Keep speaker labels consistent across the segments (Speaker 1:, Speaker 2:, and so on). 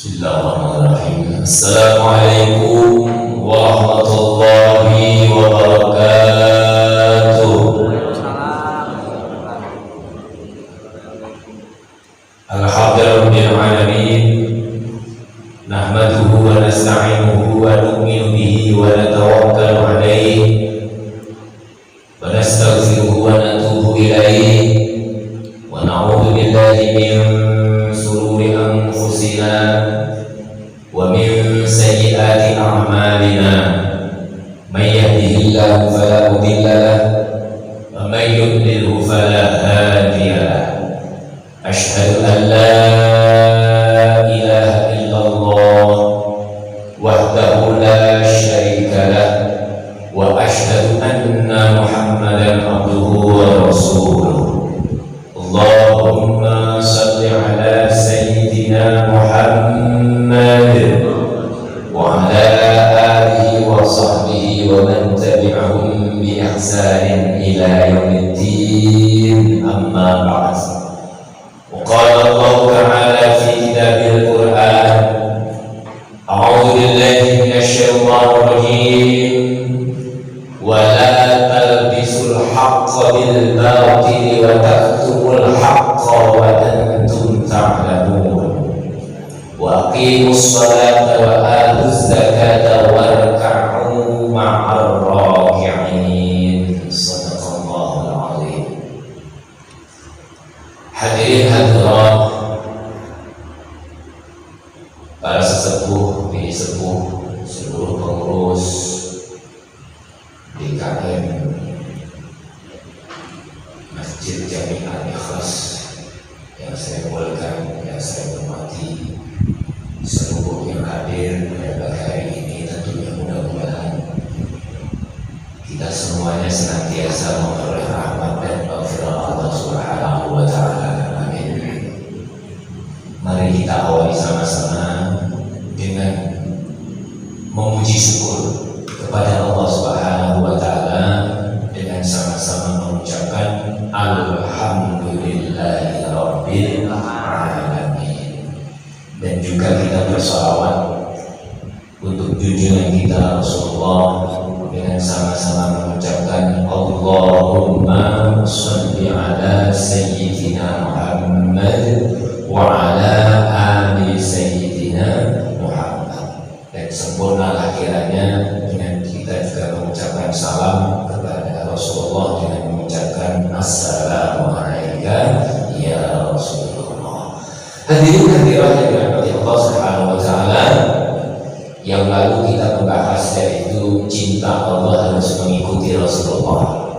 Speaker 1: Bismillahirrahmanirrahim. Assalamualaikum warahmatullahi wabarakatuh. Alhamdulillahirabbil alamin. Nahmaduhu wa nasta'inuhu wa nu'minu bihi wa natawakkalu alaihi wa nastaghfiruhu wa natubu ilaihi wa na'udzu billahi min sururi anfusina wa min sayyiati a'malina. May yahdihillahu fala mudilla lahu wa may yudlilhu fala hadiya lahu. Asyhadu an la ilaha illallah wahdahu la syarika lahu wa asyhadu anna Muhammadan abduhu wa rasuluh. Allahumma salli ala sayyidina Muhammad wa ala alihi wa sahbihi wa man tabi'ahum bi ihsanin ila yaumiddin, amma ba'd. Wa qala Allah ta'ala fi kitabil Qur'an, a'udzu billahi minasy syaithanir rajim, wa la talbisul haqqa bil batili wa taktumul haqqa wa antum ta'lamun. Wa aqimus salata wa atuz zakata warka'u ma'ar raki'in. Shadaqallahul azim. Hadirin hadirat, para sesepuh, bini sepuh, seluruh pengurus DKM Masjid Jami Al-Ikhlas yang saya muliakan, yang saya hormati, seluruh yang hadir pada pagi hari ini, tentunya mudah-mudahan kita semuanya senantiasa memperoleh rahmat dan maghfirah Allah Subhanahu wa Ta'ala. Amin. Mari kita awali sama-sama dengan memuji syukur kepada Allah Subhanahu wa Ta'ala dengan sama-sama mengucapkan Alhamdulillahi Rabbil Alamin, dan juga kita bersalawat untuk junjungan kita Rasulullah dengan sama-sama mengucapkan Allahumma sholli ala sayyidina Muhammad wa ala ali sayyidina Muhammad. Dan sempurnalah kiranya dengan kita juga mengucapkan salam kepada Rasulullah dengan mengucapkan Assalamualaikum ya Rasulullah. Hadirin hadirat yang dirahmati Allah Subhanahu wa Ta'ala, yang lalu kita membahas yaitu cinta Allah harus mengikuti Rasulullah.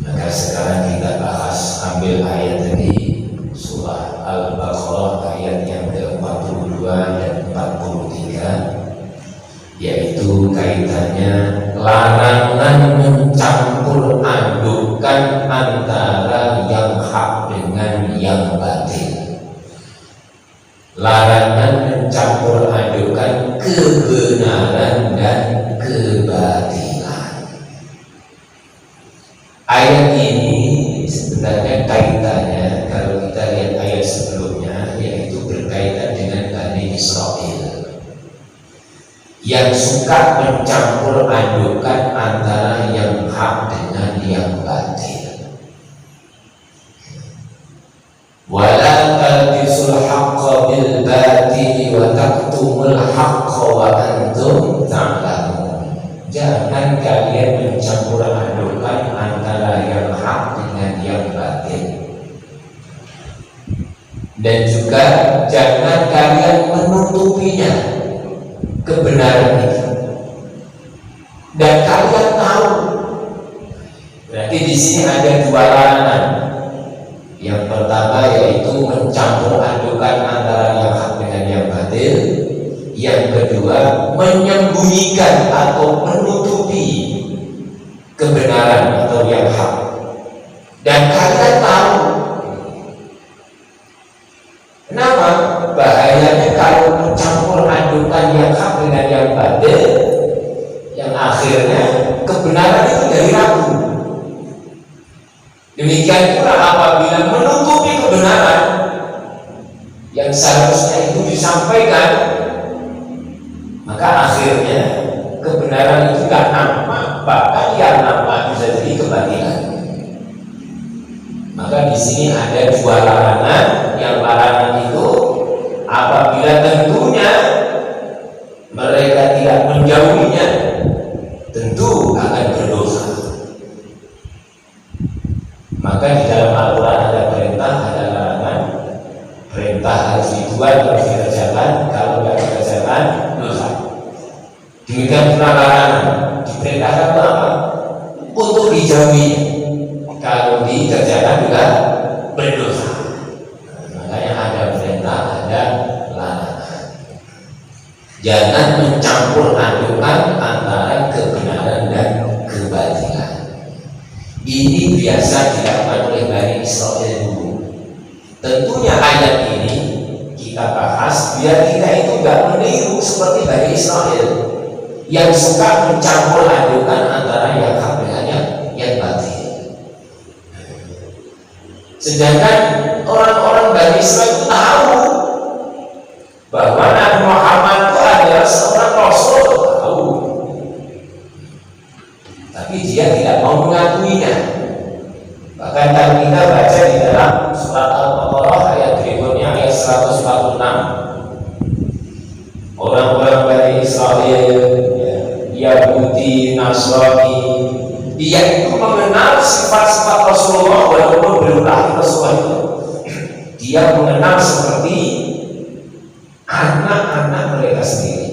Speaker 1: Maka sekarang kita bahas, ambil ayat dari surah Al-Baqarah ayat yang ke-42 dan 43, yaitu kaitannya larangan mencampur adukan antara yang hak dengan yang batil. Larangan mencampur adukan kebenaran dan kebatilan. Ayat ini sebenarnya kaitannya, kalau kita lihat ayat sebelumnya, yaitu berkaitan dengan Bani Israel yang suka mencampur adukan antara yang hak dengan yang batil. Wala talbisul haqqa bil batili wa taktumul haqqa wa antum ta'lamun. Jangan kalian mencampur adukan antara yang hak dengan yang batil, dan juga jangan kalian menutupinya, kebenaran itu. Dan kalian tahu, berarti di sini ada dua larangan. Yang pertama yaitu mencampur adukan antara yang hak dengan yang batil. Yang kedua, menyembunyikan atau menutupi kebenaran atau yang hak. Dan kalian tahu. Kenapa? Bahayanya kalau mencampur adukan yang hak dengan yang batil, yang akhirnya kebenaran itu jadi ragu. Demikian pula apabila menutupi kebenaran yang seharusnya itu disampaikan Tuhan, maka akhirnya kebenaran itu gak nampak, bahkan yang nampak bisa jadi kebatilan. Maka di sini ada dua larangan. Yang larangan itu apabila tentunya mereka tidak menjauhinya, tentu akan berdosa. Maka di dalam Al-Quran ada perintah, ada larangan. Perintah harus dibuat, harus dikerjakan. Kalau tidak dikerjakan, dosa. Demikian pula larangan, diperintahkan itu apa? Untuk dijauhi. Kalau dikerjakan juga berdosa. Makanya ada perintah, ada larangan. Jangan mencampur adukan antara kebenaran dan kebatilan. Ini biasa dilakukan oleh Bani Israil dulu. Tentunya ayat ini kita bahas biar kita itu nggak meniru seperti Bani Israil yang suka mencampur adukan antara yang hak dengan yang batil. Sedangkan orang-orang Bani Israil itu tahu bahwa Nabi Muhammad itu adalah seorang Rasul, tahu. Tapi dia tidak mau mengakuinya. Bahkan kalau kita baca di dalam surat Al-Baqarah ayat berikutnya, ayat 146, orang-orang Bani Israil, Yahudi, Nasrani, dia itu mengenal sifat-sifat Rasulullah walaupun belum lahir Rasulullah itu. Dia mengenal seperti anak-anak mereka sendiri.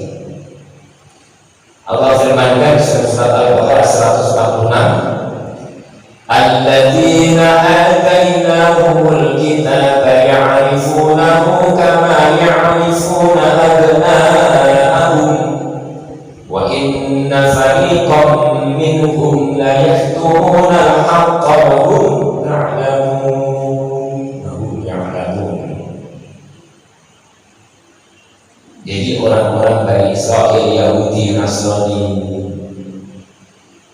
Speaker 1: Allah firmankan di surat Al-Baqarah 146, alladzina atainahumul kitaba ya'rifunahu kama ya'rifuna abna'ahum wa inna fariqan minhum la yaktumuna al-haqqa wa hum ya'lamun. Jadi orang-orang Bani Israil, Yahudi, Nasrani,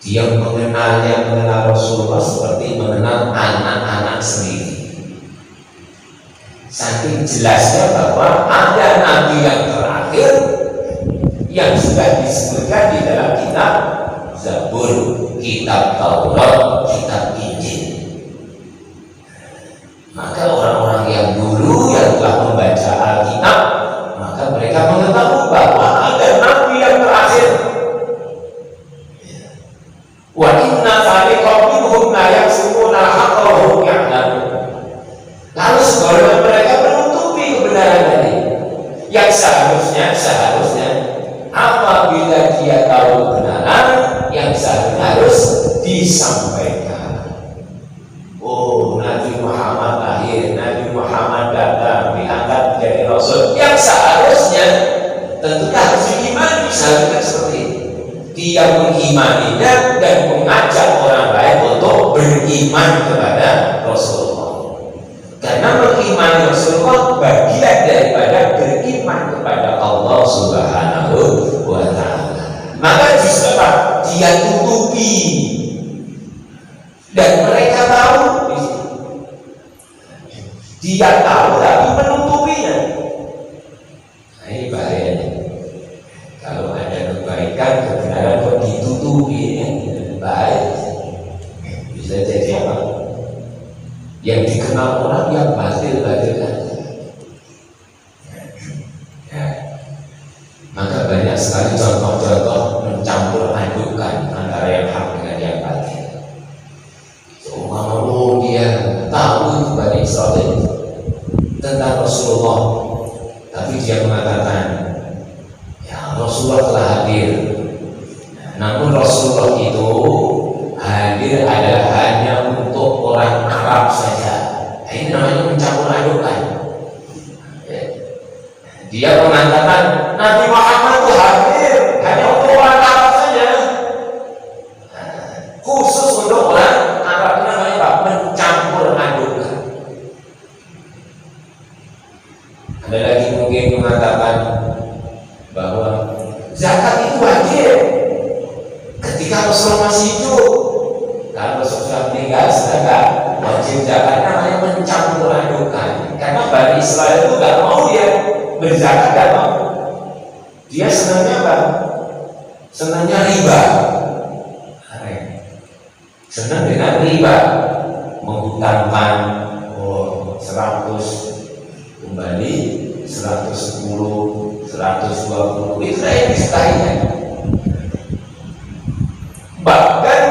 Speaker 1: dia mengenal Rasulullah seperti mengenal anak-anak sendiri. Saking jelasnya bahwa ada nabi yang terakhir yang sudah disebutkan di dalam kitab Zabur, kitab Taurat, kitab Injil. Maka orang-orang yang dulu yang telah membaca Alkitab, maka mereka mengetahui bahwa ada nabi yang terakhir. Wa inna fariqan minhum la yaksubuna al-haqqa wa hum ya'lamun. Lalu sebagian mereka menutupi kebenaran tadi. Yang seharusnya apabila dia tahu kebenaran, yang seharusnya harus disampaikan. Oh, Nabi Muhammad lahir, Nabi Muhammad datang, diangkat menjadi Rasul. Yang seharusnya tentunya harus diimani, seharusnya seperti itu. Dia mengimaninya dan mengajak orang lain untuk beriman kepada Rasulullah. Karena mengimani Rasulullah bagian daripada beriman kepada Allah Subhanahu wa Ta'ala. Maka justru dia tutupi dan mereka tahu. Dia tahu tapi menutupinya. Nah, ini bahayanya. Kalau ada kebaikan, kebenaran kok ditutupi, baik. Bisa jadi apa? Yang dikenal orang yang batil-batil aja. Maka banyak sekali contoh-contoh mencampur adukan antara yang hak dengan yang batil. Oh, dia tahu Bani Israil tentang Rasulullah, tapi dia mengatakan, ya Rasulullah telah hadir. Namun Rasulullah itu hadir adalah hanya untuk orang Arab saja. Ini namanya mencampur adukan. Dia mengatakan Nabi Muhammad itu hadir hanya untuk orang Arab saja, khusus untuk orang Arab. Namanya apa? Mencampur adukan. Ada lagi mungkin mengatakan bahwa zakat itu wajib ketika Rasul masih hidup. Kalau sudah meninggal sedangkan wajib zakat, namanya mencampur adukan. Karena Bani Israil itu nggak mau dia berzakat, nggak mau. Dia senangnya apa? Senangnya riba. Senang dengan riba, menghutangkan 100 kembali 110, 120, itu yang disukainya. Bahkan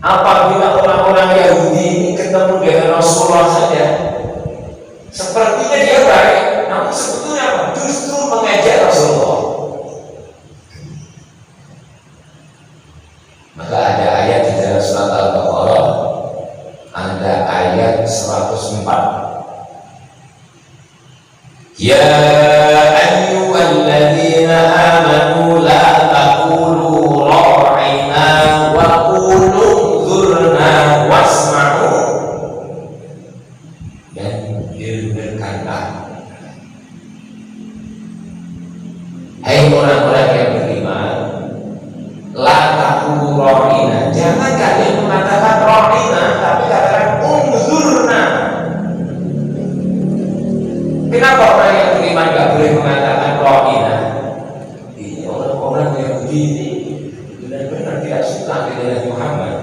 Speaker 1: apabila orang-orang Yahudi ini ketemu dengan Rasulullah saja, sepertinya dia baik, namun sebetulnya apa? Justru mengejek Rasulullah. Maka ada ayat di dalam surat Al-Baqarah, ada ayat 104. Ya ayyuhalladzina amanu la taqulu ra'ina wa qulu dzurna wasma'u, dan dengarkanlah hai orang-orang yang beriman, la taqulu ra'ina, jangan kalian mengatakan ra'ina, tapi katakan unzurna. Kenapa orang yang beriman gak boleh mengatakan ra'ina? Ini orang-orang yang begini benar-benar tidak suka dengan Nabi Muhammad.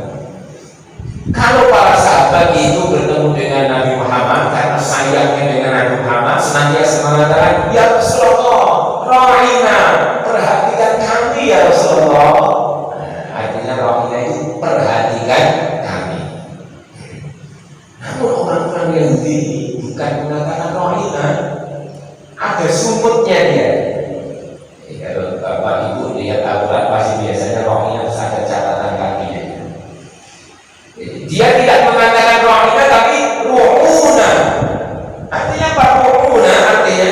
Speaker 1: Kalau para sahabat itu bertemu dengan Nabi Muhammad karena sayangnya dengan Nabi Muhammad, senantiasa mengatakan, ya Rasulullah, ra'ina, perhatikan kami ya Rasulullah. Artinya ra'ina itu perhatikan kami. Namun orang-orang Yahudi bukan mengatakan ra'ina, ada sumutnya dia. Kalau Bapak Ibu lihat Al-Quran pasti biasanya ra'ina ada catatan kakinya. Dia tidak mengatakan ra'ina tapi ru'una. Artinya apa ru'una? Artinya,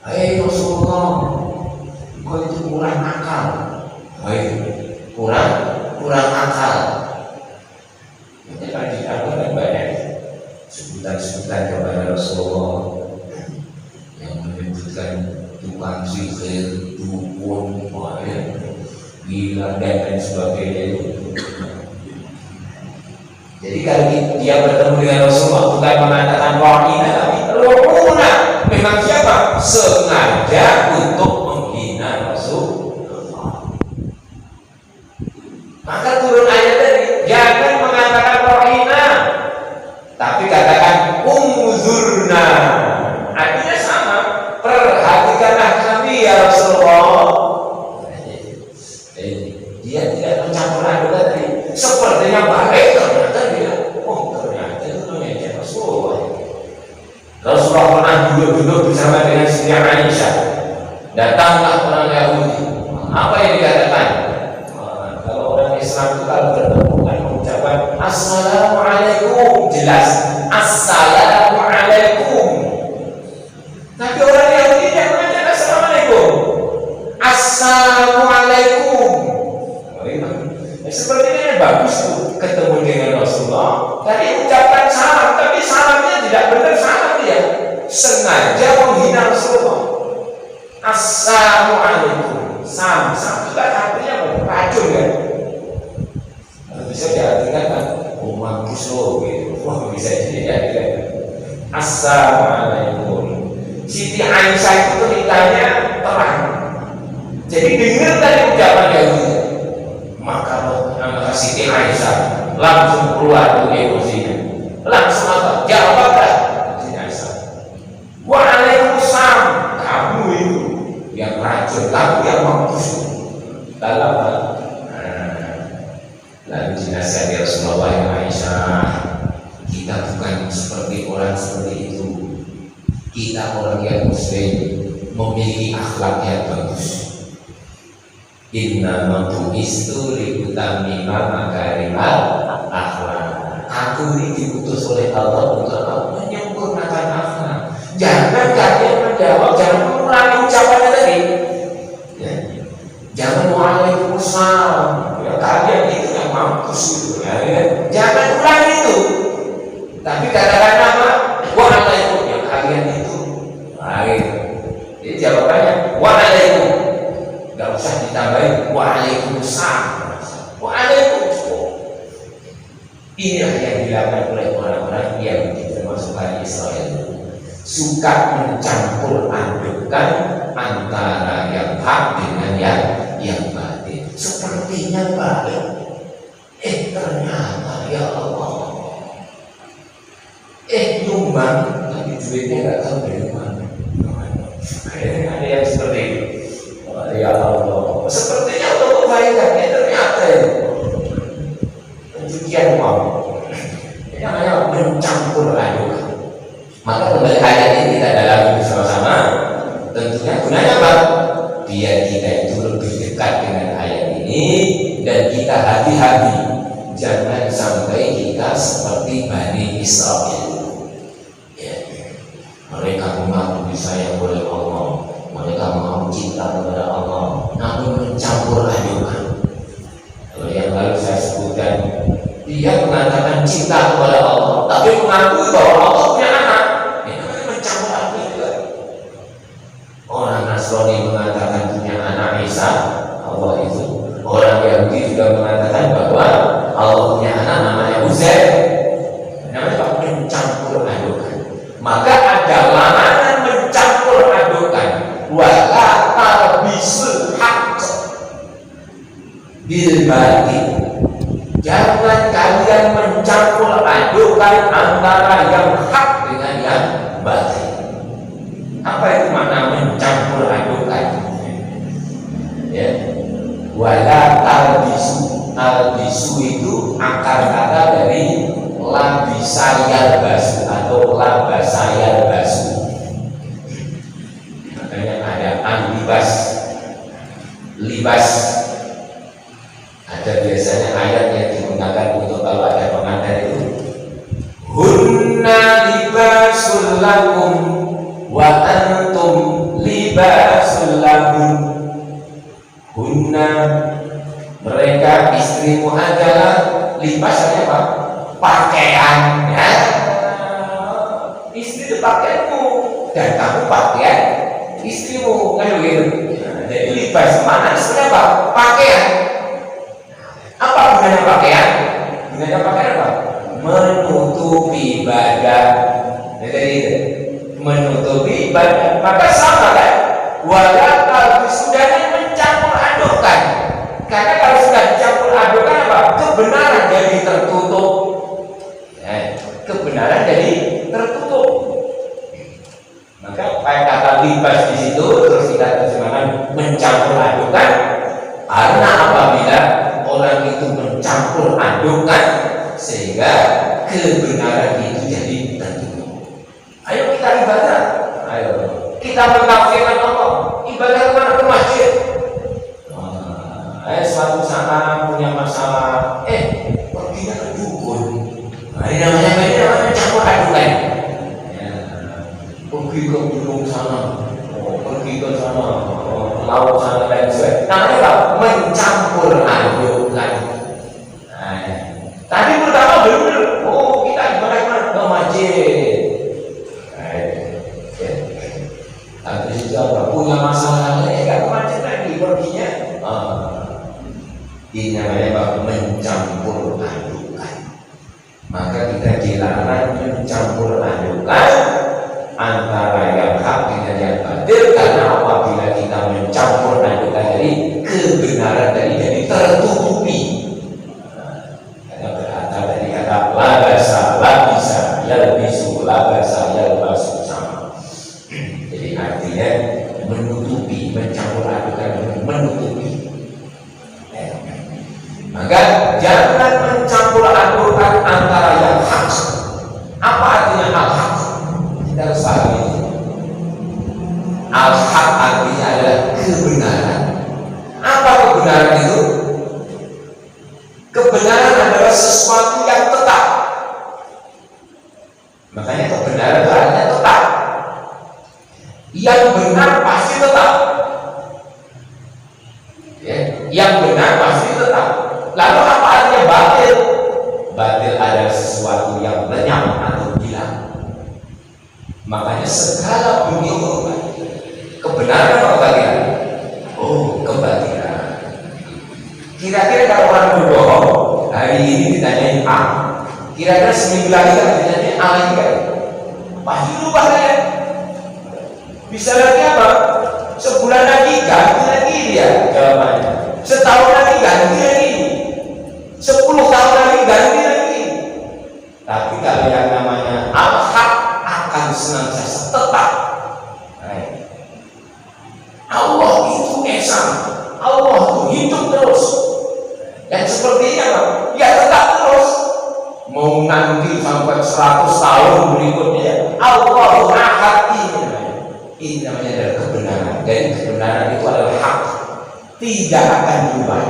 Speaker 1: hai Rasulullah, kau itu kurang akal. Hai, kurang akal. Ini kan di Al-Quran banyak sebutan-sebutan kepada Rasulullah yang menyebutkan tukang sihir, dukun, gila dan lain sebagainya. Jadi kalau dia bertemu dengan Rasulullah bukan mengatakan ra'ina tapi ru'una. Memang siapa? Sengaja untuk menghina Rasulullah. Maka turun ayat tadi, jangan mengatakan ra'ina, tapi katakan unzurna. Artinya sama, perhatikanlah kami ya Rasulullah. Dia tidak mencampur aduk tadi. Sepertinya baik, ternyata dia, ternyata itu mengejek Rasulullah. Rasulullah pernah duduk-duduk bersama dengan Siti Aisyah. Datanglah orang Yahudi. Apa yang dikatakan? Kalau orang Islam itu kalau bertemu kan mengucapkan Assalamualaikum, jelas Assalamualaikum. Tapi orang Yahudi yang mengucapkan Assalamualaikum, Assalamualaikum. Sepertinya bagus tuh ketemu dengan Rasulullah. Tadi ucapkan salam, tapi salamnya tidak benar salam dia. Sengaja menghina Rasulullah. Assalamualaikum. Salam itu kan artinya racun kan? Bisa diartikan kan? Mampus lo gitu. Bisa jadi kan? Assalamualaikum. Siti Aisyah itu ceritanya terang. Jadi dengar tadi ucapan Yahudi. Maka Siti Aisyah langsung keluar dari emosinya. Langsung apa? Jawablah Siti Aisyah. Waalaikumsalam. Kamu itu yang racun, kamu yang mampus. Dalam lalu dinasihati Rasulullah yang Aisyah, kita bukan seperti orang seperti itu. Kita orang yang muslim memiliki akhlak yang bagus. Inna mabu'istu liutamima makarimal akhlak. Aku ini diutus oleh Allah untuk menyempurnakan akhlak. Jangan kalian menjawab, jangan mengulangi ucapannya tadi. Ya. Jangan waalaikumsalam. Ya, kalian itu yang mampus itu. Ya. Jangan ulangi itu. Tapi katakan apa? Waalaikum. Ya, kalian itu. Baik. Jadi jawabannya waalaikum. Gak usah ditambahin waalaikumsalam. Waalaikumsalam. Inilah yang dilakukan oleh orang-orang yang termasuk Bani Israel. Suka mencampur aduk mencampur-adukkan antara yang hak dengan yang batin. Sepertinya baik, ternyata ya Allah, nyumbang tapi duitnya nggak tahu dari mana. Ada yang seperti itu. Ya Allah, sepertinya untuk kebaikan, ternyata pencucian uang. Ini namanya mencampur aduk. Maka kembali ayat ini kita dalami bersama-sama. Tentunya gunanya apa? Biar kita itu lebih dekat dengan ayat ini dan kita hati-hati jangan sampai kita seperti Bani Israil. Mereka mengaku disayang oleh Allah, mereka mengaku cinta kepada Allah, namun mencampur adukkan. Kalau yang lalu saya sebutkan, dia mengatakan cinta kepada Allah, tapi mengaku bahwa Allah punya anak. Ini namanya mencampur aduk juga. Orang Nasrani mengatakan punya anak Isa, Allah itu. Orang Yahudi juga mengatakan bahwa Allah punya anak namanya Uzair. Namanya mencampur adukkan. Maka ada larangan mencampur adukkan. Wala talbisul haqq bil batil. Jangan kalian mencampur adukkan antara yang hak dengan yang batil. Apa itu makna mencampur adukkan? Ya. Wala talbisu. Talbisu itu akar kata dari labisayal basu atau labasayal basu. Makanya ada libas, libas. Ada biasanya ayat yang digunakan untuk kalau ada pengantin itu, hunna libasul lakum wa antum libasul lahum. Hunna, mereka istrimu adalah, libas artinya apa? Pakaian, ya. Istri itu pakaianmu dan kamu pakaian istrimu, kan begitu. Jadi libas mana? Sebenarnya apa? Pakaian. Apa gunanya pakaian? Gunanya pakaian apa? Menutupi badan. Jadi menutupi badan. Maka sama kan? Walau kalau sudah mencampur adukkan. Karena kalau sudah dicampur adukkan apa? Kebenaran jadi tertutup. Kebenaran jadi tertutup. Maka pakai kata libas di situ terus kita terjemahkan mencampur adukkan. Karena apabila orang itu mencampur adukkan sehingga kebenaran itu jadi tertutup. Ayo kita ibadah. Ayo kita mentafsirkan Allah. Ibadah kemana? Ke masjid. Suatu saat punya masalah, perginya ke dukun. Ini namanya campur adukkan. Pergi ke gunung sana, pergi ke sana, laut sana dan sebagainya. Namanya apa? Mencampur adukkan. Tadi pertama benar, kita ibadah ke masjid. Habis itu apa? Punya masalah, ke masjid lagi perginya. Ini namanya apa? Mencampur adukkan. Maka kita dilarang mencampur adukkan antara yang hak dengan yang batil, karena apabila kita mencampur adukkan dari kebenaran tadi jadi tertutupi. Karena berasal dari kata labasa, labisa, yalbisu, labasa, yalbasu sama. Jadi artinya menutupi, mencampur adukkan, menutupi. Maka jangan mencampur adukkan antara yang hak. Apa artinya al-haq? Kita harus pahami ini. Al-haq artinya adalah kebenaran. Apa kebenaran itu? Kebenaran adalah sesuatu yang tetap. Makanya kebenaran itu artinya tetap. Yang benar pasti tetap. Yang benar pasti tetap. Lalu apa artinya batil? Batil adalah sesuatu yang lenyap atau hilang. Makanya segala begitu kebenaran atau kebatilan? Kebatilan. Kira-kira kalau orang berbohong hari ini ditanyain A, kira-kira seminggu lagi kan ditanyain A lagi kan? Pasti lupa kan? Bisa lagi apa? Sebulan lagi ganti lagi dia jawabannya. Setahun lagi ganti lagi. 10 tahun lagi ganti lagi. Tapi kalau yang namanya al-haq akan senantiasa tetap. Allah itu esa, Allah itu hidup terus. Dan sepertinya apa? Ya tetap terus. Mau nanti sampai 100 tahun berikutnya, Allah ahad ini namanya adalah kebenaran. Jadi kebenaran itu adalah hak, tidak akan berubah.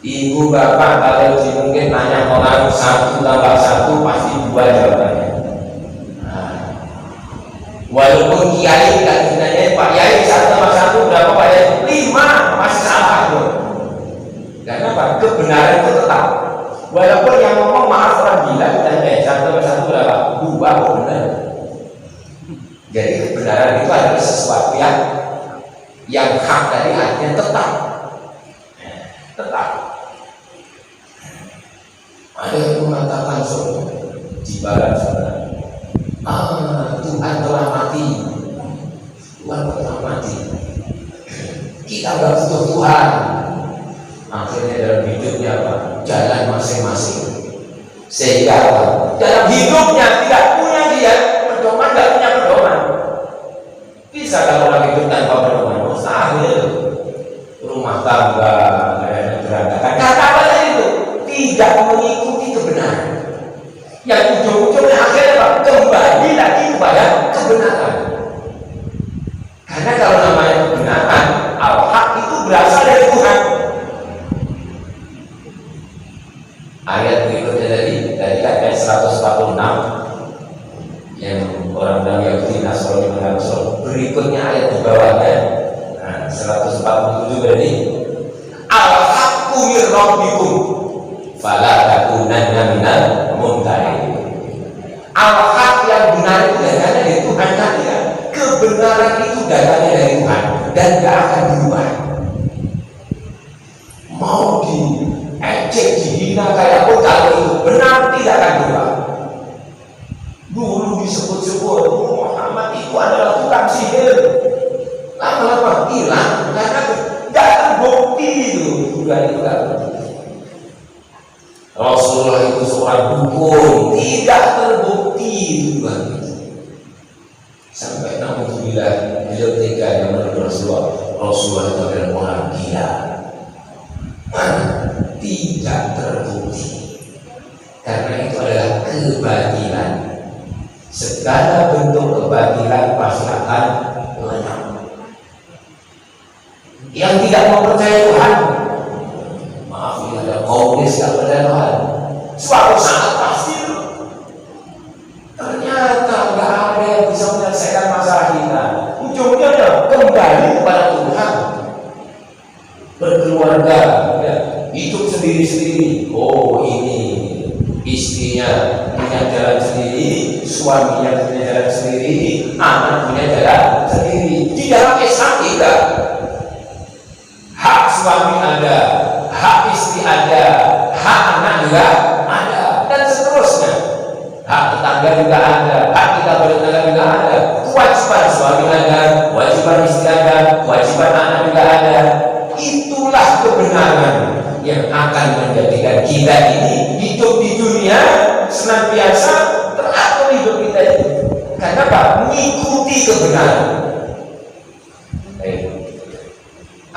Speaker 1: Ibu bapak kalau mungkin nanya orang 1 tambah 1 pasti 2 jawabannya. Walaupun kiai kan nanya Pak Yai 1 tambah 1 berapa Pak Yai? 5 masih salah loh. Karena apa? Kebenaran itu tetap. Walaupun yang ngomong maaf orang bilang dan 1 tambah 1 berapa? 2 benar. Jadi kebenaran itu adalah sesuatu yang hak dari artinya tetap. Tetap. Ada yang mengatakan di barat sana, Tuhan telah mati. Tuhan telah mati. Kita nggak butuh Tuhan. Akhirnya dalam hidupnya apa? Jalan masing-masing. Sehingga apa? Dalam hidupnya tidak punya dia pedoman, nggak punya pedoman. Bisa kalau orang hidup tanpa pedoman, mustahil. Rumah tangga berantakan. Kata apa itu? Tidak mengikuti kebenaran. Yang ujung-ujungnya akhirnya apa? Kembali lagi kepada kebenaran. Karena kalau namanya kebenaran, al-haq itu berasal dari Tuhan. Ayat berikutnya dari ayat 146 yang orang bilang Yahudi Nasrani mengaku. Berikutnya ayat di bawahnya 147 berarti al-haqqu mir rabbikum fala takunanna minal mumtarin. Al-haq yang benar itu datangnya dari Tuhan kalian. Kebenaran itu datangnya dari Tuhan dan tidak akan berubah. Mau diejek, dihina kayak pun, kalau itu benar tidak akan berubah. Dulu disebut-sebut Muhammad itu adalah tukang sihir. Lama-lama hilang karena tidak terbukti itu. Sudah itu tidak terbukti. Rasulullah itu seorang dukun, tidak terbukti juga. Sampai alhamdulillah beliau tega yang menurut Rasulullah itu adalah orang gila. Tidak terbukti. Karena itu adalah kebatilan. Segala bentuk kebatilan pasti akan lenyap. Yang tidak mempercayai Tuhan, maaf ini ada komunis yang percaya Tuhan, suatu saat pasti ternyata nggak ada yang bisa menyelesaikan masalah kita. Ujungnya ya kembali kepada Tuhan. Berkeluarga, ya, hidup sendiri-sendiri. Oh ini istrinya punya jalan sendiri, suaminya punya jalan sendiri, anak punya jalan sendiri. Di dalam Islam tidak. Hak suami ada, hak istri ada, hak anak juga ada, dan seterusnya. Hak tetangga juga ada, hak kita bertetangga juga ada. Kewajiban suami ada, kewajiban istri ada, kewajiban anak juga ada. Itulah kebenaran yang akan menjadikan kita ini hidup di dunia senantiasa teratur hidup kita itu. Karena apa? Mengikuti kebenaran.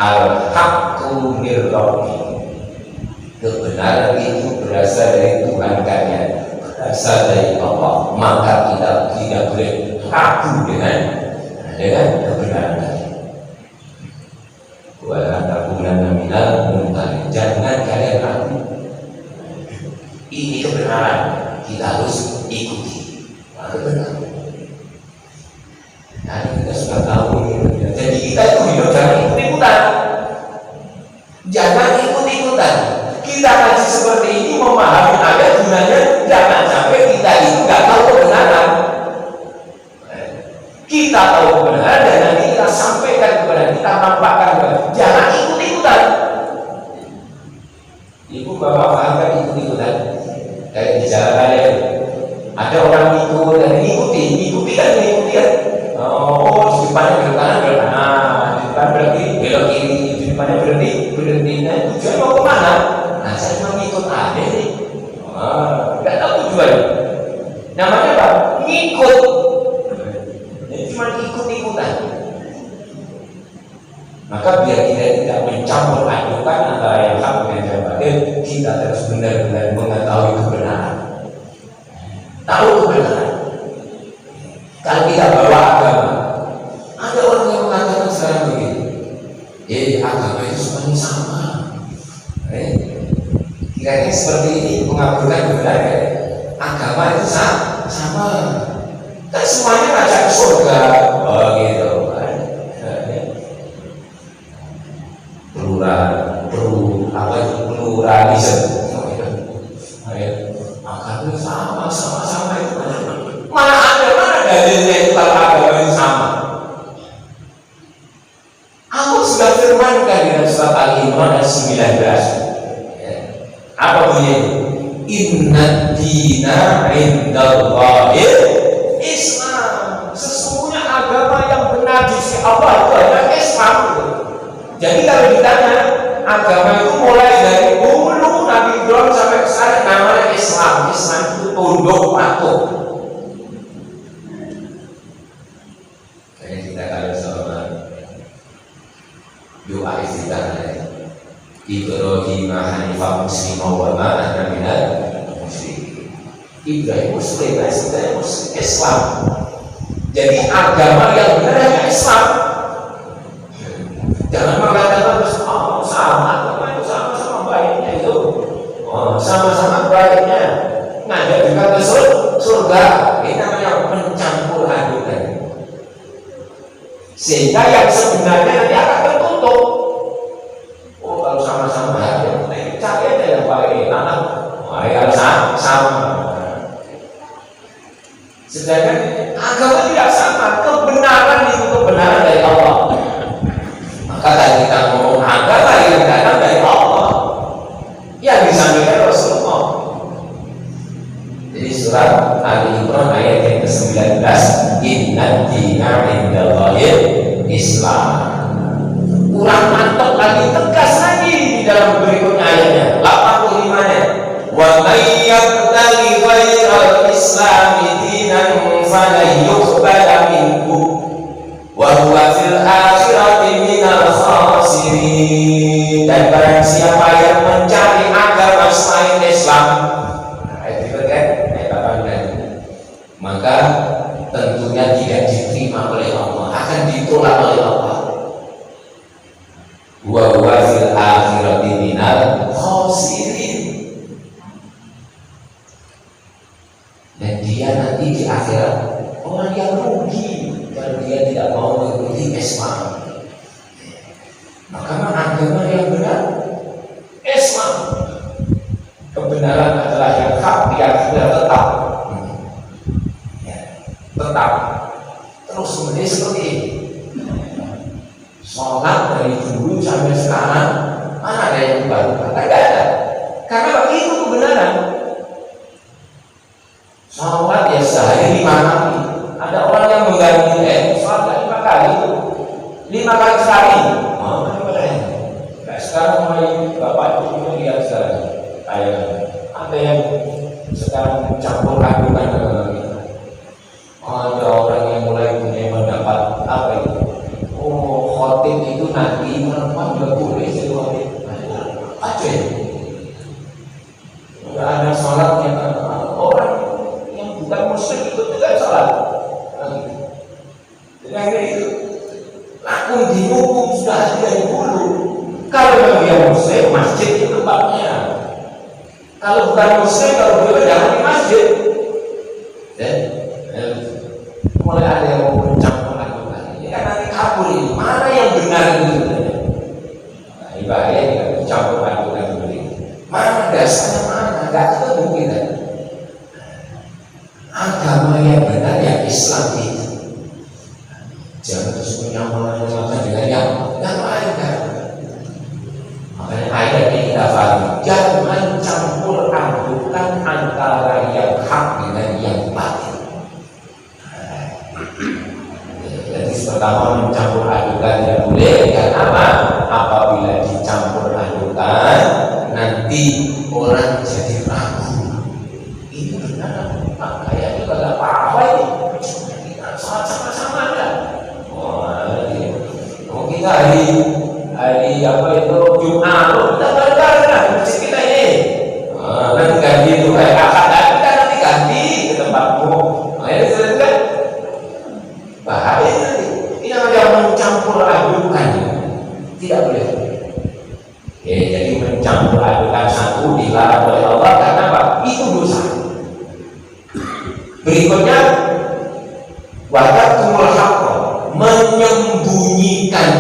Speaker 1: Al-haqqu mir rabbi. Kebenaran itu berasal dari Tuhan kalian, berasal dari Allah. Maka kita tidak boleh ragu dengan kebenaran tadi. Wala takunanna minal mumtarin. Jangan kalian ragu. Ini kebenaran, kita harus ikuti. Benar. Nah, kita sudah tahu. Jadi kita itu hidup jangan ikut-ikutan. Jangan ikut-ikutan. Kita ngaji seperti ini memahami ayat gunanya. Jangan sampai kita itu nggak tahu kebenaran. Kita tahu kebenaran dan nanti kita sampaikan kepada kita, nampakkan kepada. Jangan ikut-ikutan. Ibu bapak paham kan ikut-ikutan? Kayak di jalan raya ada orang ikut dan ikuti kan. Oh depannya belok kanan, belok kanan, di depan berarti belok kiri, di depannya berhenti. Nah, tujuan mau kemana? Nah, saya cuma ngikut aja nih. Nggak tahu tujuan. Namanya apa? Ngikut. Jadi cuma ikut-ikutan. Maka biar kita tidak mencampur adukan antara yang hak dengan yang batil, kita terus benar-benar mengetahui kebenaran. Tahu kebenaran. Kalau kita bawa agama, ada orang yang mengatakan sekarang begini, agama itu semuanya sama. Kira-kira seperti ini mengaburkan kebenaran. Agama itu sama. Kan semuanya ngajak ke surga. Oh gitu kan. Pluralisme. Agama itu sama itu mana dalilnya itu kalau agama itu sama? Aku sudah firmankan dalam surat Al-Imran ayat 19. Apa bunyinya? Inna dina indallahil Islam. Sesungguhnya agama yang benar di sisi Allah itu adalah Islam. Jadi kalau ditanya agama itu mulai dari dulu Nabi Ibrahim sampai sekarang namanya Islam. Islam itu tunduk patuh. Kayak kita kalau sama doa istiqamah Ibrahim hanifah muslimah wa ma ana minal musyrikin. Ibrahim muslim, Islam. Jadi agama yang benar adalah Islam. Jangan mengatakan sama baiknya itu. Sama-sama baiknya. Ngajak juga ke surga. Ini namanya mencampur adukan. Sehingga yang sebenarnya nanti akan tertutup. Kalau sama-sama baik, cari aja yang baik, anak, yang sama. Sedangkan agama tidak sama, kebenaran itu kebenaran dari Allah. Maka tadi kita ngomong agama yang datang dari Allah, yang disampaikan Rasulullah. Jadi surat Ali Imran ayat yang ke-19, Inna dina indallahil Islam. Kurang mantap lagi, tegas lagi di dalam berikutnya ayatnya 85-nya. Wa may yabtaghi ghairal islami dinan falan yuqbala minhu wa huwa fil akhirati minal khasirin. Dan barang siapa yang mencari agama selain Islam, maka tentunya tidak diterima oleh Allah, akan ditolak oleh Allah. Wa huwa fil akhirati minal khasirin. Dan dia nanti di akhirat orang yang rugi kalau dia tidak mau mengikuti Islam. Maka agama yang benar Islam. Kebenaran adalah yang hak, yang sudah tetap. Terus kemudian seperti ini. Sholat dari dulu sampai sekarang, mana ada yang baru? Tidak ada. Karena itu kebenaran. Sholat ya sehari 5 kali. Ada orang yang mengganti sholat 5 kali itu 5 kali sehari. Sekarang mulai bapak itu lihat sekarang. Ada yang sekarang campur adukan dengan kita. Ada orang yang mulai punya pendapat apa itu? Khotib itu nanti perempuan juga boleh jadi khotib. Aja. Tidak ada sholat yang orang yang bukan muslim itu tidak sholat. Jadi itu lakum dinukum sudah ada dari dulu. Kalau dia muslim, masjid itu tempatnya. Kalau bukan muslim, kalau dia jangan di masjid. Mulai ada yang mau mencampur adukan. Ini kan nanti kabur ini. Mana yang benar itu? Nah, ibadah yang mencampur adukan ini. Mana dasarnya mana? Tidak ketemu kita. Agama yang benar yang Islam itu. Jangan terus menyamakan dengan yang lain kan. Makanya ayat ini kita pahami. Jangan campur adukan antara yang hak dengan yang batil. Jadi pertama mencampur adukan tidak boleh. Karena apa? Apabila dicampur adukan nanti orang jadi ragu, ini benar kayaknya kagak apa-apa ini, kita sama-sama kan. Kita hari apa itu Jumat, kita bareng lah di masjid kita ini. Nanti ganti itu kayak akad kita nanti ganti ke tempatmu. Ini kan bahaya nanti. Ini namanya mencampur adukan, tidak boleh. Ya, jadi mencampur adukan satu dilarang oleh Allah karena apa? Itu dosa. Berikutnya waqatumul haqq, menyembunyikan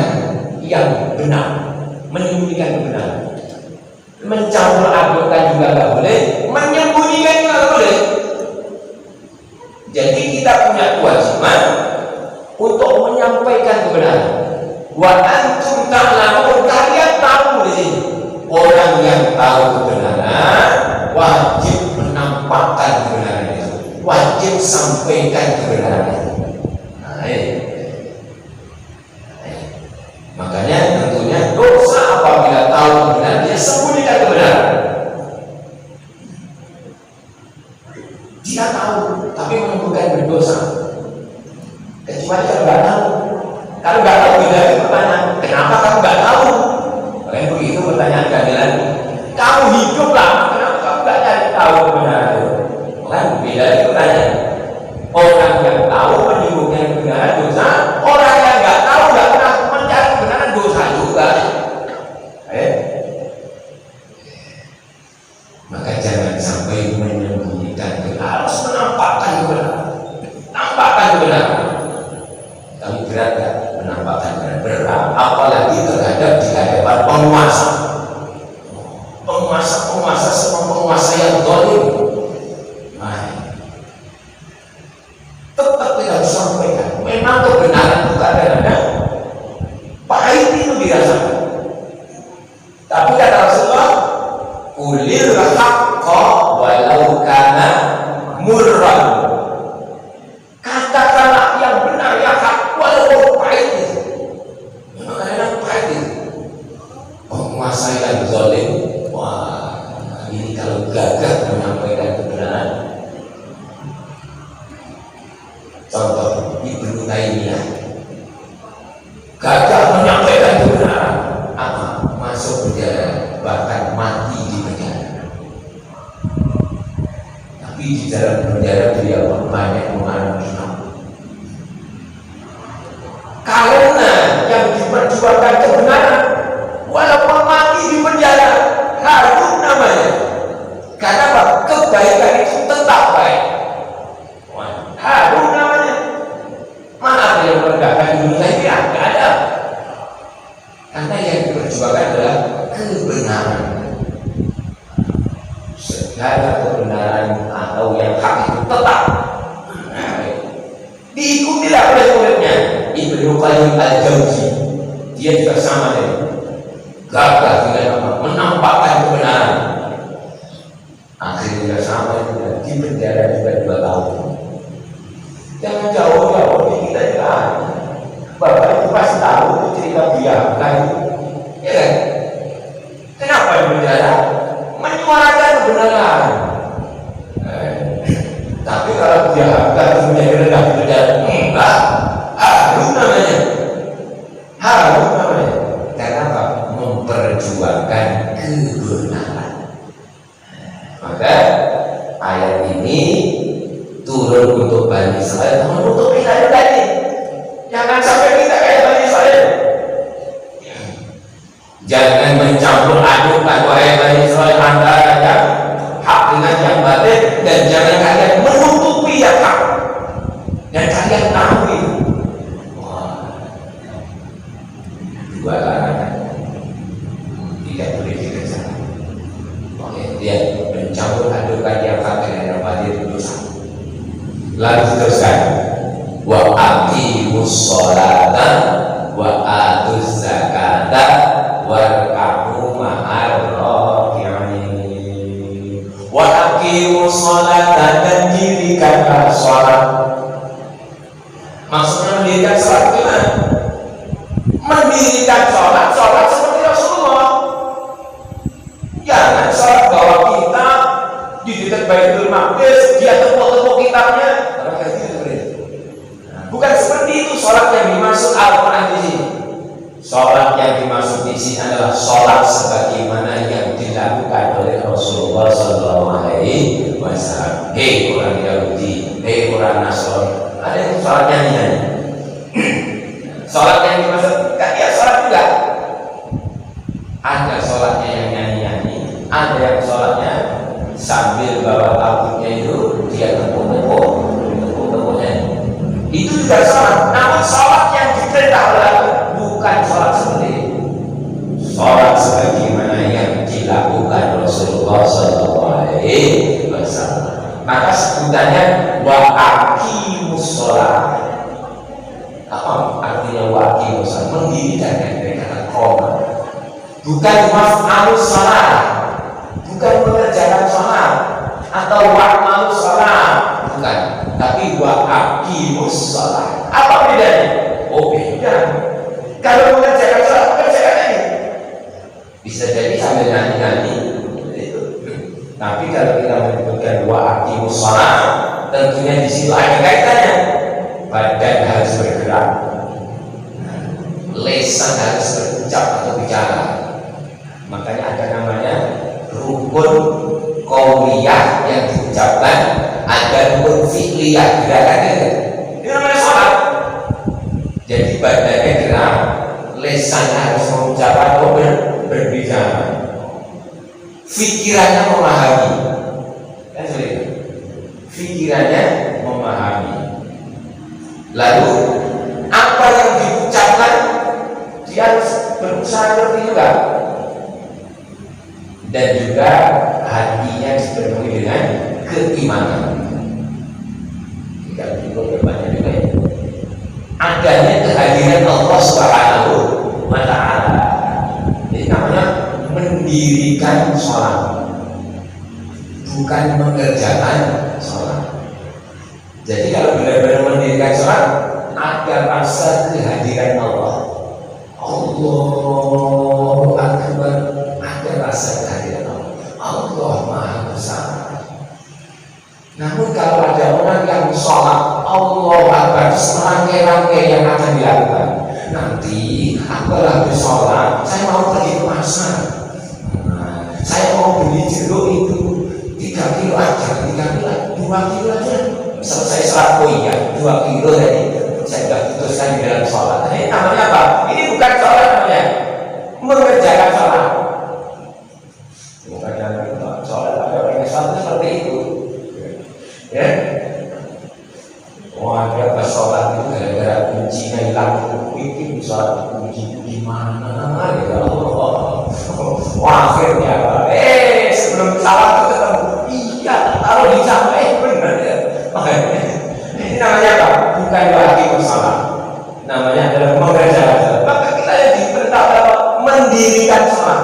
Speaker 1: yang benar, menyembunyikan kebenaran. Mencampur adukan juga nggak boleh, menyembunyikan juga nggak boleh. Jadi kita punya kewajiban untuk menyampaikan kebenaran. Wa antum ta'lamun, kalian tahu di sini. Orang yang tahu kebenaran wajib menampakkan kebenaran itu, wajib sampaikan kebenaran itu. Makanya tentunya dosa apabila tahu kebenaran dia sembunyikan kebenaran. Dia tahu tapi menyembunyikan berdosa. Kecuali kalau nggak tahu. Kalau nggak tahu beda pertanyaan. Kenapa kamu nggak tahu? Kalau begitu pertanyaan keadilan. Kamu hidup lah. Kenapa kamu nggak cari tahu kebenaran itu? Kan beda pertanyaan. Orang yang tahu menyembunyikan kebenaran dosa. Orang yang nggak tahu nggak pernah mencari kebenaran dosa juga. Maka jangan sampai menyembunyikan kebenaran. Harus menampakkan kebenaran. Nampakkan kebenaran. Tapi berat gak menampakkan kebenaran? Berat. Apalagi terhadap di hadapan penguasa. Penguasa semua penguasa yang zalim. Tetap kita harus sampaikan. Memang kebenaran itu kadang-kadang pahit itu dirasakan. Tapi kata Rasulullah, qulil haqqa walau kana murran. Katakanlah yang benar, yang hak, walaupun pahit itu. Memang kadang-kadang pahit itu. Penguasa yang zalim, wah, ini kalau gagah menyampaikan kebenaran. Contoh Ibnu Taimiyah, gagah menyampaikan kebenaran, apa? Masuk penjara, bahkan mati di penjara. Tapi di dalam penjara dia banyak mengalami hak. Karena yang diperjuangkan kebenaran, walaupun mati di penjara, harum namanya. Karena apa? Kebaikan itu tetap baik. Harum namanya. Mana ada yang merendahkan Indonesia ini? Tidak ada. Karena yang diperjuangkan adalah kebenaran. Segala kebenaran atau yang hak itu tetap diikutilah oleh muridnya Ibnu Qayyim al-Jauzi. Dia juga sama dengan gagah dengan menampakkan kebenaran. Akhirnya sama juga di penjara juga 2 tahun. Jangan jauh-jauh di kita juga. Bapak itu pasti tahu itu cerita biarkan, ya kan? Kenapa di penjara? Menyuarakan kebenaran. Tapi kalau dia akan menjadi rendah di penjara, enggak. Harum namanya. Harum namanya. Karena apa? Memperjuangkan kebenaran. Maka ayat ini turun untuk Bani Israil, untuk kita juga ini. Jangan sampai kita kayak Bani Israil. Jangan mencampur adukan wahai Bani Israil antara yang hak dengan yang batil, dan jangan kalian menutupi yang hak. Dan kalian tahu itu. Dua larangan. Tidak boleh dikerjakan. Oke, lihat, mencampur adukan yang hak dengan yang batil itu dosa. Lalu teruskan, wa aqimus sholata wa atuz zakata warka'u ma'ar raki'in. Wa aqimus sholata, dan dirikanlah sholat. Maksudnya mendirikan sholat gimana? Terus Al-Quran di sini, sholat yang dimaksud di sini adalah sholat sebagaimana yang dilakukan oleh Rasulullah SAW. Hei orang Yahudi, hei orang Nasrani, ada yang sholat nyanyi. Sholat yang dimaksud kan ya sholat juga. Ada sholatnya yang nyanyi-nyanyi, ada yang sholatnya sambil bawa tabutnya itu dia tepuk-tepuk. Itu juga sholat. Namun sholat yang diperintah oleh Allah bukan sholat seperti itu. Sholat sebagaimana yang dilakukan Rasulullah SAW. Maka sebutannya wa aqimus sholat. Apa artinya wa aqimus sholat? Mendirikan dari kata qoma. Bukan maf'alus sholat, bukan mengerjakan sholat atau wa'malus sholat, bukan. Tapi wa aqimus sholat. Apa bedanya? Oh beda. Kalau mengerjakan sholat, mengerjakan ini bisa jadi sambil nyanyi-nyanyi itu. Tapi kalau kita menyebutkan wa aqimus sholat, tentunya di situ ada kaitannya. Badan harus bergerak, lisan harus berucap atau bicara. Makanya ada namanya rukun qauliyah yang diucapkan, ada rukun fi'liyah gerakannya. Ini namanya sholat. Jadi badannya gerak, lisan harus mengucap atau berbicara, pikirannya memahami. Kan sudah, pikirannya memahami. Lalu apa yang diucapkan dia harus berusaha seperti itu kan? Dan juga hatinya dipenuhi dengan keimanan. Tidak cukup berbanyak juga ya. Adanya kehadiran Allah Subhanahu wa Ta'ala. Ini namanya mendirikan sholat, bukan mengerjakan sholat. Jadi kalau benar-benar mendirikan sholat, ada rasa kehadiran Allah. Allahu Akbar, ada rasa kehadiran Allah. Allah Maha Besar. Namun kalau ada orang yang sholat Allahu Akbar, serangkai-rangkai yang akan dilakukan. Nanti aku lagi sholat, saya mau pergi ke pasar, saya mau beli jeruk itu 3 kilo aja, 2 kilo aja. Selesai sholat, oh iya 2 kilo tadi saya sudah putuskan di dalam sholat. Ini namanya apa? Ini bukan sholat namanya, mengerjakan sholat. Bukan dalam sholat, ada orang yang sholat seperti itu. Ya, oh ada pas sholat itu gara-gara kuncinya hilang, bikin sholat kunci di mana? Ya Allah, wah akhirnya sebelum sholat itu ketemu, iya taruh di sana, benar ya. Ini namanya apa? Bukan lagi masalah. Namanya adalah mengerjakan sholat. Maka kita yang diperintah mendirikan sholat.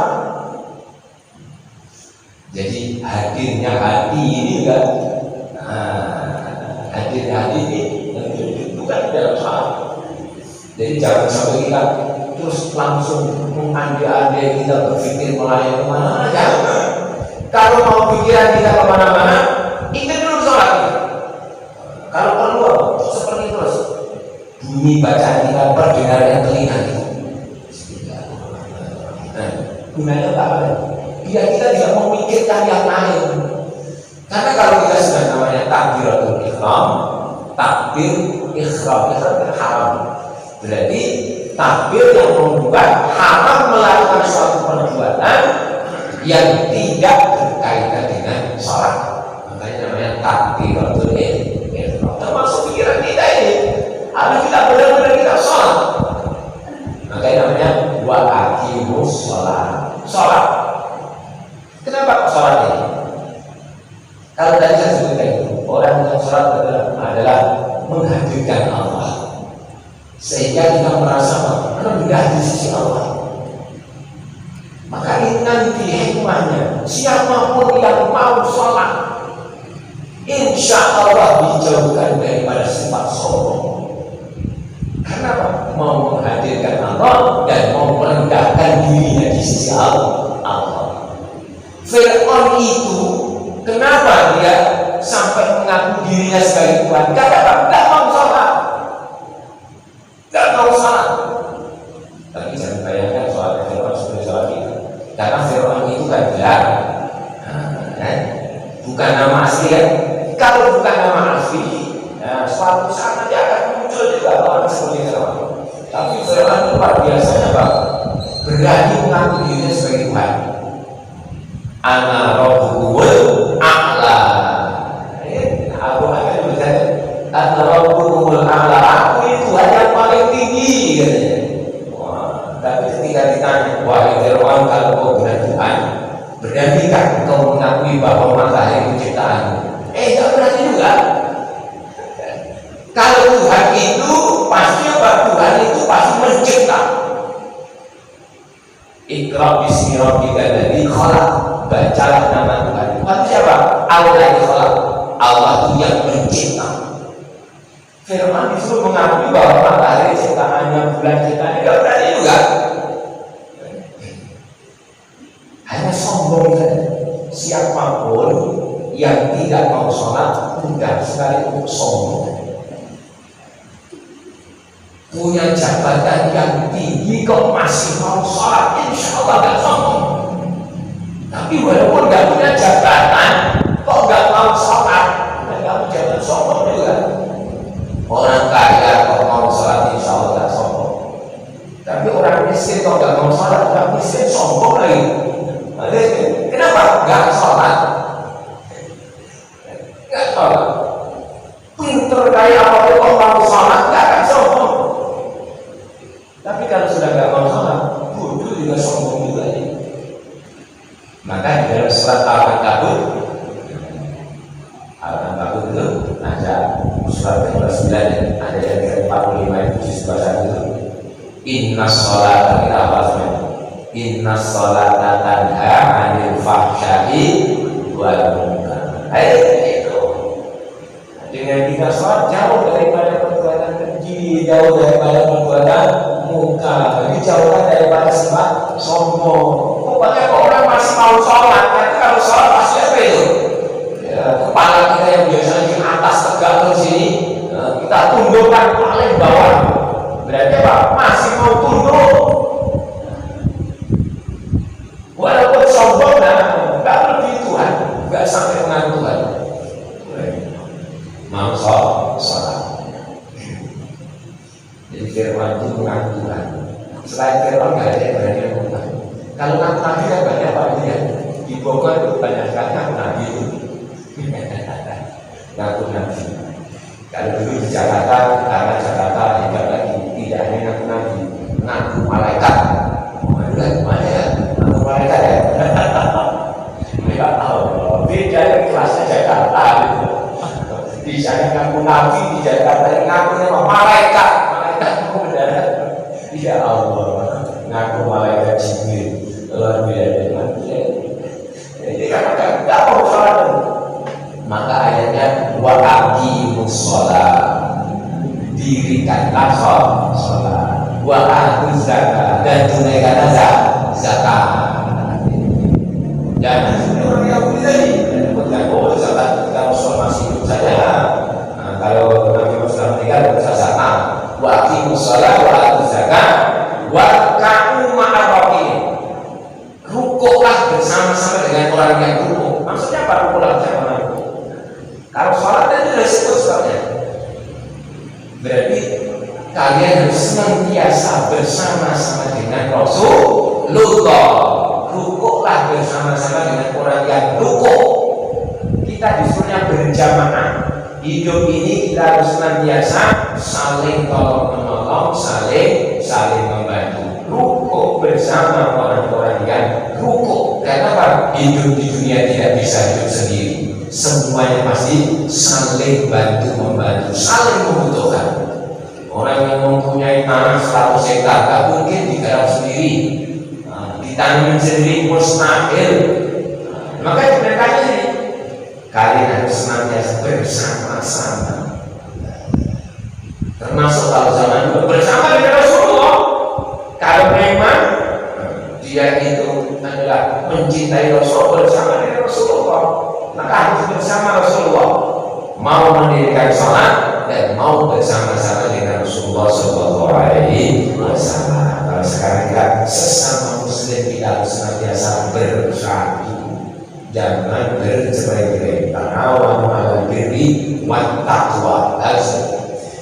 Speaker 1: Jadi hadirnya hati ini juga, hadirnya hati ini bukan dalam sholat. Jadi jangan sampai kita terus langsung mengandai-andai kita berpikir melayani kemana. Jangan. Kalau mau pikiran kita kemana-mana, ikut dulu sholat. Kalau perlu seperti terus bunyi bacaan kita perdengaran telinga kita. Nah, gunanya apa? Biar kita tidak memikirkan yang lain. Karena kalau kita sudah namanya takbiratul ihram, takbir ihram haram. Berarti takbir yang membuat haram melakukan suatu perbuatan yang tidak berkaitan dengan sholat. Makanya namanya takbiratul ihram. Termasuk pikiran kita ini, harus kita benar-benar kita sholat. Makanya namanya wa aqimus sholat. Sholat. Kenapa sholat ini? Kalau tadi saya sebutkan itu, orang yang sholat adalah menghadirkan Allah, sehingga kita merasa rendah di sisi Allah. Maka ini nanti hikmahnya, siapapun yang mau sholat, insya Allah dijauhkan daripada sifat sombong. Karena apa? Mau menghadirkan Allah dan mau merendahkan dirinya di sisi Allah. Fir'aun itu kenapa dia sampai mengaku dirinya sebagai Tuhan? Karena apa? Tidak mau sholat. Tidak mau sholat. asli kan? Kalau bukan nama asli, nah, suatu saat nanti akan muncul juga orang seperti Fir'aun. Tapi Fir'aun itu luar biasanya Pak, berani mengaku dirinya sebagai Tuhan. Ana rabbukumul a'la. Aku akan berkata, ana rabbukumul a'la. Aku ini Tuhan yang paling tinggi katanya. Wah, tapi ketika ditanya, wahai Fir'aun, kalau kau benar Tuhan, berdanikah kau mengakui bahwa matahari itu ciptaan? Tidak berani juga. Kalau Tuhan itu pasti apa? Tuhan itu pasti mencipta. Iqra bismi rabbika alladzi khalaq. Bacalah nama Tuhan. Tuhan siapa? Allah yang khalaq. Allah itu yang mencipta. Firman disuruh mengakui bahwa matahari ciptaannya, bulan ciptaannya. Tidak berani juga. Hanya sombong saja. Siapapun yang tidak mau sholat mudah sekali untuk sombong. Punya jabatan yang tinggi kok masih mau sholat, insya Allah gak sombong. Tapi walaupun gak punya jabatan kok gak mau sholat, nah, kamu jangan sombong juga. Orang kaya kok mau sholat, insya Allah gak sombong. Tapi orang miskin kok gak mau sholat, orang miskin sombong lagi. Kenapa gak sholat? Gak sholat. Pinter kayak apapun kok mau sholat, gak akan sombong. Tapi kalau sudah gak mau sholat, bodoh juga sombong juga ya. Maka di dalam surat Al-Ankabut itu ada surat ke-29 ada yang ke-45 itu di sebelah itu. Inna sholata kita apa sebenarnya? Inna sholata tanha 'anil fahsya'i wal munkar. Itu. Dengan kita sholat jauh daripada perbuatan keji, jauh daripada perbuatan munkar, dijauhkan daripada sifat sombong. Pokoknya orang masih mau sholat, tapi kalau sholat pasti apa itu? Ya, kepala kita yang biasanya di atas tegak terus ini, kita tundukkan paling bawah. Berarti apa? Masih mau tunduk. Walaupun sombong, nggak lebih Tuhan, nggak sampai mengaku Tuhan. Mau sholat. Jadi firman itu mengaku Tuhan. Selain firman nggak ada yang berani mengaku Tuhan. Kalau ngaku Nabi kan banyak Pak ya. Di Bogor itu banyak sekali ngaku Nabi itu. Ngaku Nabi. Kalau dulu di Jakarta, karena Jakarta hebat lagi, tidak hanya ngaku Nabi, ngaku malaikat. Mana ya? Ngaku malaikat ya? Mereka tahu. Beda yang kelasnya Jakarta gitu. Di sana ngaku Nabi, di Jakarta ngaku nama malaikat. Malaikat itu mendarat. Ya Allah, ngaku malaikat Jibril. Luar biasa. Jadi kadang-kadang tidak mau sholat. Maka ayatnya wa aqimus sholat, dirikanlah sholat, wa atuz zakat, dan tunaikanlah zakat. Jangan seperti orang Yahudi tadi, oh zakat kita Muslim masih hidup saja. Nah, kalau Nabi Muhammad meninggal bisa zakat. Wa aqimus sholat, wa atuz zakat, wa ka'u ma'arraqin. Rukuklah bersama-sama dengan orang yang rukuk. Maksudnya apa rukuklah bersama? Kalau sholat itu sudah disebut sholatnya. Berarti kalian harus senantiasa bersama-sama dengan Rasulullah. Rukuklah bersama-sama dengan orang yang rukuk. Kita disuruhnya berjamaah. Hidup ini kita harus senantiasa saling tolong-menolong, saling membantu. Rukuk bersama orang-orang yang rukuk. Karena apa? Hidup di dunia tidak bisa hidup sendiri. Semuanya pasti saling bantu-membantu, saling membutuhkan. Orang yang mempunyai tanah 100 hektar gak mungkin digarap sendiri, ditanam sendiri mustahil. Maka diberikannya ini kalian harus senantiasa bersama-sama. Termasuk kalau zaman dulu bersama dengan Rasulullah. Kalau memang dia itu adalah mencintai Rasul, bersama dengan Rasulullah, maka harus bersama Rasulullah, mau mendirikan salat dan mau bersama-sama dengan Rasulullah Shallallahu Alaihi Wasallam. Kalau sekarang kita sesama Muslim kita harus senantiasa bersatu, jangan bercerai-berai. Karena wa taqwa.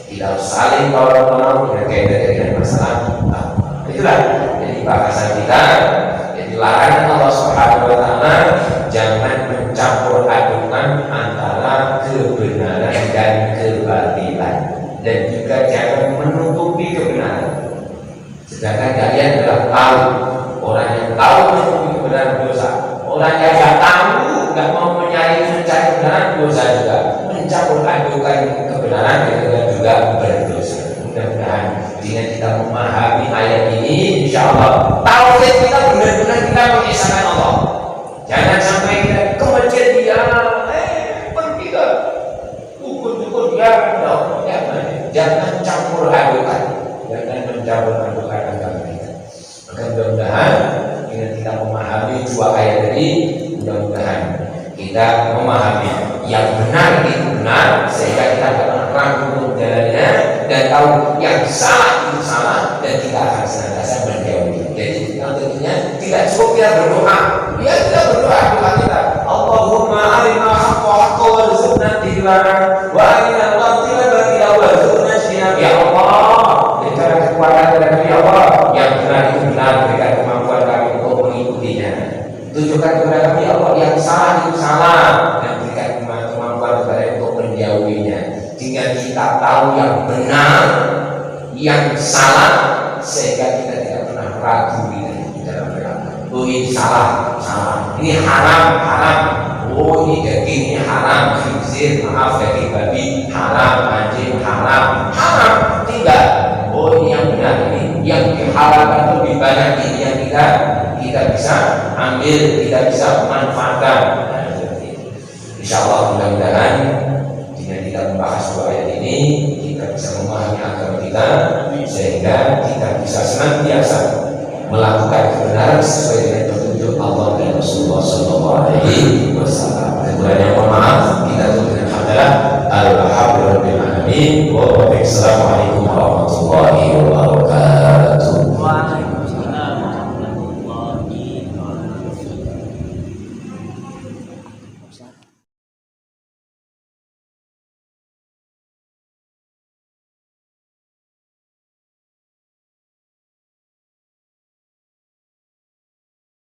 Speaker 1: Kita harus saling tolong-menolong berkaitan dengan masalah takwa. Itulah jadi bahasan kita. Jadi larangan Allah Subhanahu wa taala jangan mencampur adukan antara kebenaran dan kebatilan, dan juga jangan menutupi kebenaran. Sedangkan kalian adalah tahu, orang yang tahu menutupi kebenaran dosa, orang yang tidak tahu nggak mau mencari kebenaran dosa juga, mencampur adukan kebenaran dengan juga berdosa. Mudah-mudahan dengan kita memahami ayat ini, insya Allah tauhid kita benar-benar kita mengisahkan Allah. Jangan sampai kita ke masjid dia, pergi ke dukun-dukun dia, jangan campur adukan, jangan mencampur adukan agama kita. Maka mudah-mudahan dengan kita memahami dua ayat ini, mudah-mudahan kita memahami yang benar itu benar, sehingga kita tidak pernah ragu menjalannya, dan tahu yang salah itu salah, dan kita akan senantiasa menjauhi. Jadi tentunya tidak cukup kita berdoa, ya kita berdoa doa kita, Allahumma arina haqqa haqqa warzuqna ittiba'ah wa arina batila batila warzuqna ijtinaba. Ya Allah, berikan kekuatan kepada kami, ya Allah, yang benar itu benar, berikan kemampuan kami untuk mengikutinya. Tunjukkan kepada kami, ya Allah, yang salah itu salah, dan berikan kemampuan kepada untuk menjauhinya. Jika kita tahu yang benar, yang salah, sehingga kita tidak pernah ragu di dalam beragama. Oh ini salah, salah. Ini haram, haram. Oh ini daging, ini haram. Khinzir, maaf, daging babi haram, anjing haram, haram. Tidak. Oh ini yang benar, ini yang dihalalkan lebih banyak, ini yang kita bisa ambil, kita bisa manfaatkan. Insya Allah mudah-mudahan dengan kita membahas dua ayat ini, kita bisa memahami agama kita, sehingga kita bisa senantiasa melakukan kebenaran sesuai dengan petunjuk Allah dan Rasulullah SAW. Kemudian mohon maaf, kita tutup dengan hamdalah. Alhamdulillahirabbil alamin. Wassalamualaikum warahmatullahi wabarakatuh.